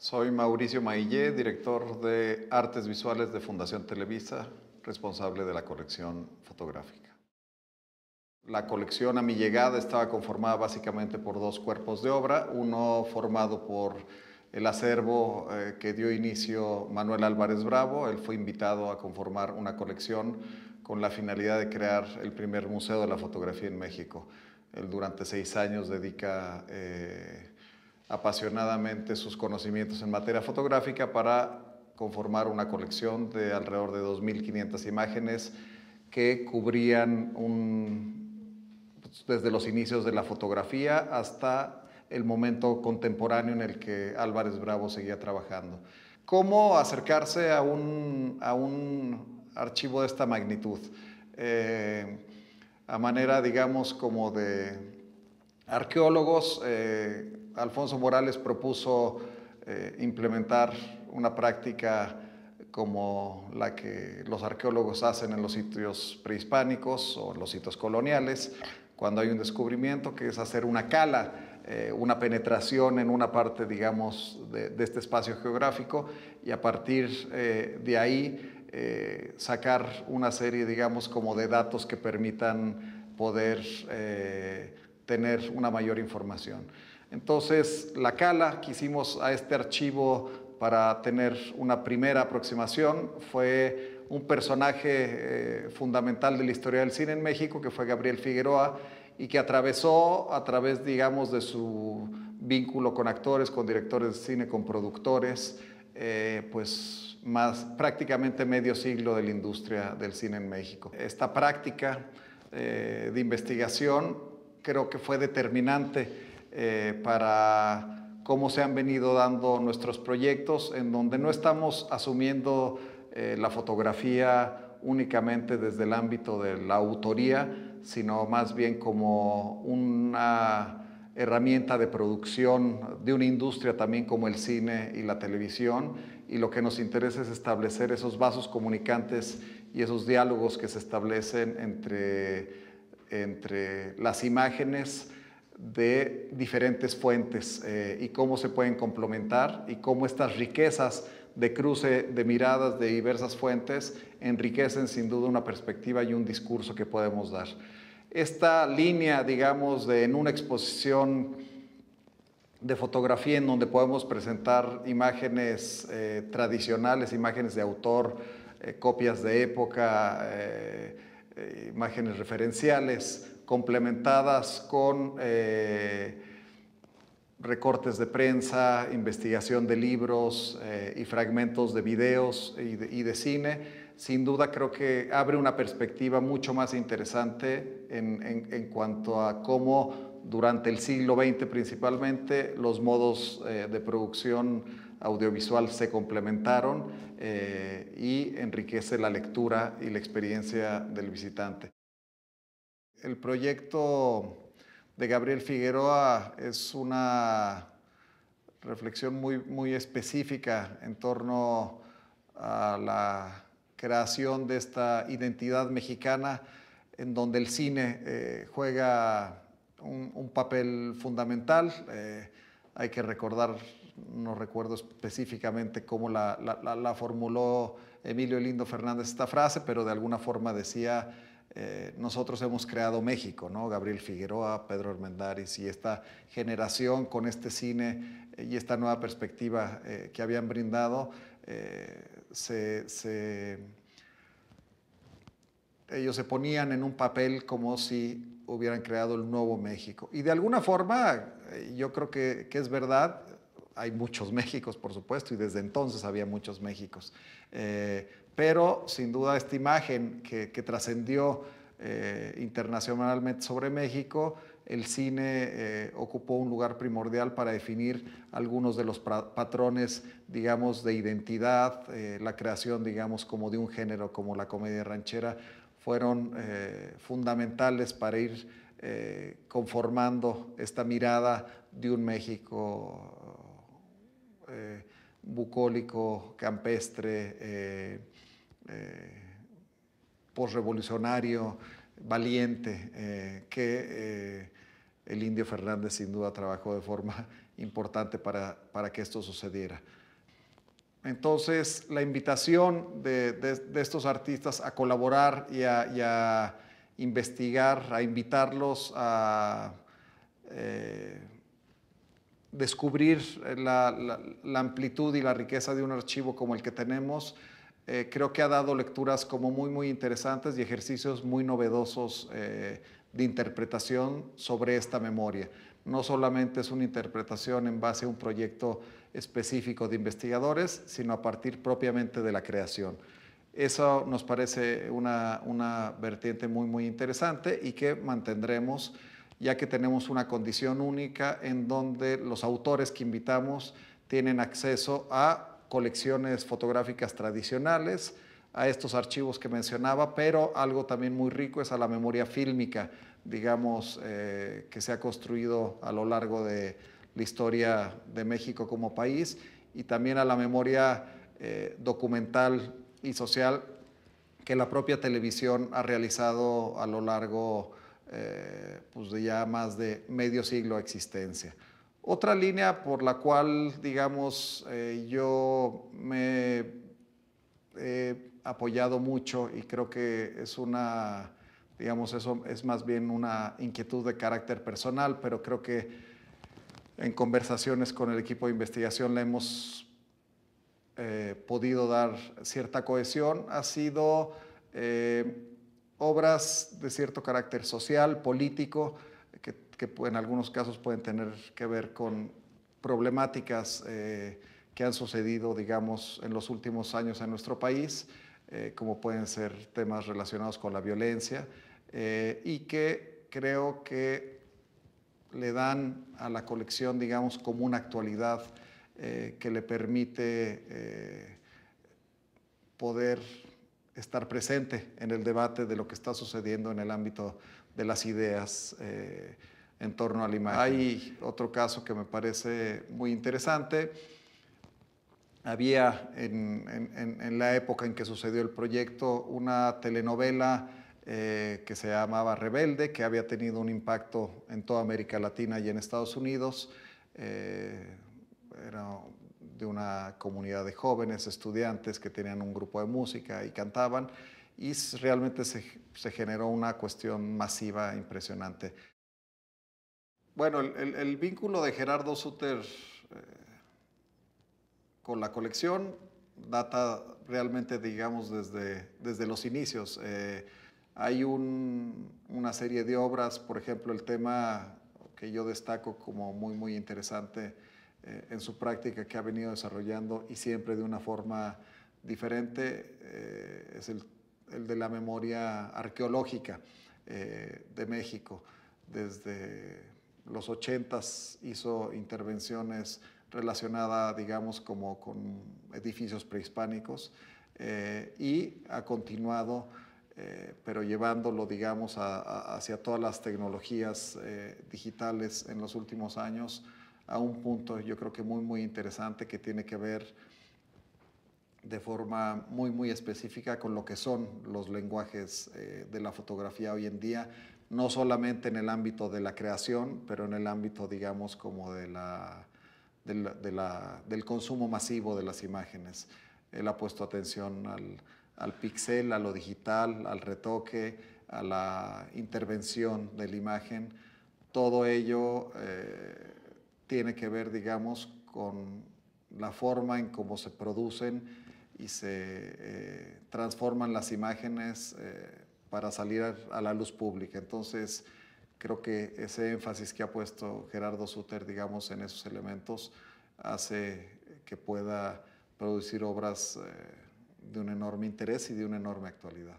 Soy Mauricio Maillé, director de Artes Visuales de Fundación Televisa, responsable de la colección fotográfica. La colección a mi llegada estaba conformada básicamente por dos cuerpos de obra, uno formado por el acervo que dio inicio Manuel Álvarez Bravo. Él fue invitado a conformar una colección con la finalidad de crear el primer museo de la fotografía en México. Él durante 6 años dedica apasionadamente sus conocimientos en materia fotográfica para conformar una colección de alrededor de 2.500 imágenes que cubrían desde los inicios de la fotografía hasta el momento contemporáneo en el que Álvarez Bravo seguía trabajando. ¿Cómo acercarse a un archivo de esta magnitud? A manera, digamos, como de arqueólogos, Alfonso Morales propuso implementar una práctica como la que los arqueólogos hacen en los sitios prehispánicos o en los sitios coloniales, cuando hay un descubrimiento, que es hacer una cala, una penetración en una parte, digamos, de este espacio geográfico, y a partir de ahí sacar una serie, digamos, como de datos que permitan poder tener una mayor información. Entonces, la cala que hicimos a este archivo para tener una primera aproximación fue un personaje fundamental de la historia del cine en México, que fue Gabriel Figueroa, y que atravesó a través, digamos, de su vínculo con actores, con directores de cine, con productores, pues prácticamente medio siglo de la industria del cine en México. Esta práctica de investigación creo que fue determinante para cómo se han venido dando nuestros proyectos, en donde no estamos asumiendo la fotografía únicamente desde el ámbito de la autoría, sino más bien como una herramienta de producción de una industria también como el cine y la televisión, y lo que nos interesa es establecer esos vasos comunicantes y esos diálogos que se establecen entre las imágenes de diferentes fuentes y cómo se pueden complementar, y cómo estas riquezas de cruce de miradas de diversas fuentes enriquecen sin duda una perspectiva y un discurso que podemos dar. Esta línea, digamos, en una exposición de fotografía en donde podemos presentar imágenes tradicionales, imágenes de autor, copias de época, imágenes referenciales, complementadas con recortes de prensa, investigación de libros y fragmentos de videos y de cine. Sin duda creo que abre una perspectiva mucho más interesante en cuanto a cómo durante el siglo XX principalmente los modos de producción audiovisual se complementaron y enriquece la lectura y la experiencia del visitante. El proyecto de Gabriel Figueroa es una reflexión muy específica en torno a la creación de esta identidad mexicana, en donde el cine juega un papel fundamental. Hay que recordar, no recuerdo específicamente cómo la formuló Emilio Lindo Fernández esta frase, pero de alguna forma decía: nosotros hemos creado México, ¿no? Gabriel Figueroa, Pedro Armendáriz y esta generación con este cine y esta nueva perspectiva que habían brindado, ellos se ponían en un papel como si hubieran creado el nuevo México. Y de alguna forma, yo creo que es verdad. Hay muchos Méxicos, por supuesto, y desde entonces había muchos Méxicos. Pero, sin duda, esta imagen que trascendió internacionalmente sobre México, el cine ocupó un lugar primordial para definir algunos de los patrones, digamos, de identidad, la creación, digamos, como de un género como la comedia ranchera, fueron fundamentales para ir conformando esta mirada de un México bucólico, campestre, posrevolucionario, valiente, que el Indio Fernández sin duda trabajó de forma importante para que esto sucediera. Entonces, la invitación de estos artistas a colaborar y a investigar, a invitarlos a descubrir la amplitud y la riqueza de un archivo como el que tenemos, creo que ha dado lecturas como muy interesantes y ejercicios muy novedosos de interpretación sobre esta memoria. No solamente es una interpretación en base a un proyecto específico de investigadores, sino a partir propiamente de la creación. Eso nos parece una vertiente muy interesante y que mantendremos, ya que tenemos una condición única en donde los autores que invitamos tienen acceso a colecciones fotográficas tradicionales, a estos archivos que mencionaba, pero algo también muy rico es a la memoria fílmica, digamos, que se ha construido a lo largo de la historia de México como país, y también a la memoria documental y social que la propia televisión ha realizado a lo largo pues de ya más de medio siglo de existencia. Otra línea por la cual, digamos, yo me he apoyado mucho y creo que es una, digamos, eso es más bien una inquietud de carácter personal, pero creo que en conversaciones con el equipo de investigación le hemos podido dar cierta cohesión, ha sido obras de cierto carácter social, político, que en algunos casos pueden tener que ver con problemáticas que han sucedido, digamos, en los últimos años en nuestro país, como pueden ser temas relacionados con la violencia, y que creo que le dan a la colección, digamos, como una actualidad que le permite poder estar presente en el debate de lo que está sucediendo en el ámbito de las ideas en torno a la imagen. Hay otro caso que me parece muy interesante. Había en la época en que sucedió el proyecto una telenovela que se llamaba Rebelde, que había tenido un impacto en toda América Latina y en Estados Unidos. Era de una comunidad de jóvenes, estudiantes que tenían un grupo de música y cantaban, y realmente se generó una cuestión masiva impresionante. Bueno, el vínculo de Gerardo Suter con la colección data realmente, digamos, desde los inicios. Hay una serie de obras, por ejemplo, el tema que yo destaco como muy interesante en su práctica que ha venido desarrollando y siempre de una forma diferente, es el de la memoria arqueológica de México. Desde los 80s hizo intervenciones relacionadas, digamos, como con edificios prehispánicos y ha continuado, pero llevándolo, digamos, hacia todas las tecnologías digitales en los últimos años, a un punto yo creo que muy interesante que tiene que ver de forma muy específica con lo que son los lenguajes de la fotografía hoy en día, no solamente en el ámbito de la creación, pero en el ámbito, digamos, como del consumo masivo de las imágenes. Él ha puesto atención al píxel, a lo digital, al retoque, a la intervención de la imagen. Todo ello tiene que ver, digamos, con la forma en cómo se producen y se transforman las imágenes para salir a la luz pública. Entonces, creo que ese énfasis que ha puesto Gerardo Suter, digamos, en esos elementos, hace que pueda producir obras de un enorme interés y de una enorme actualidad.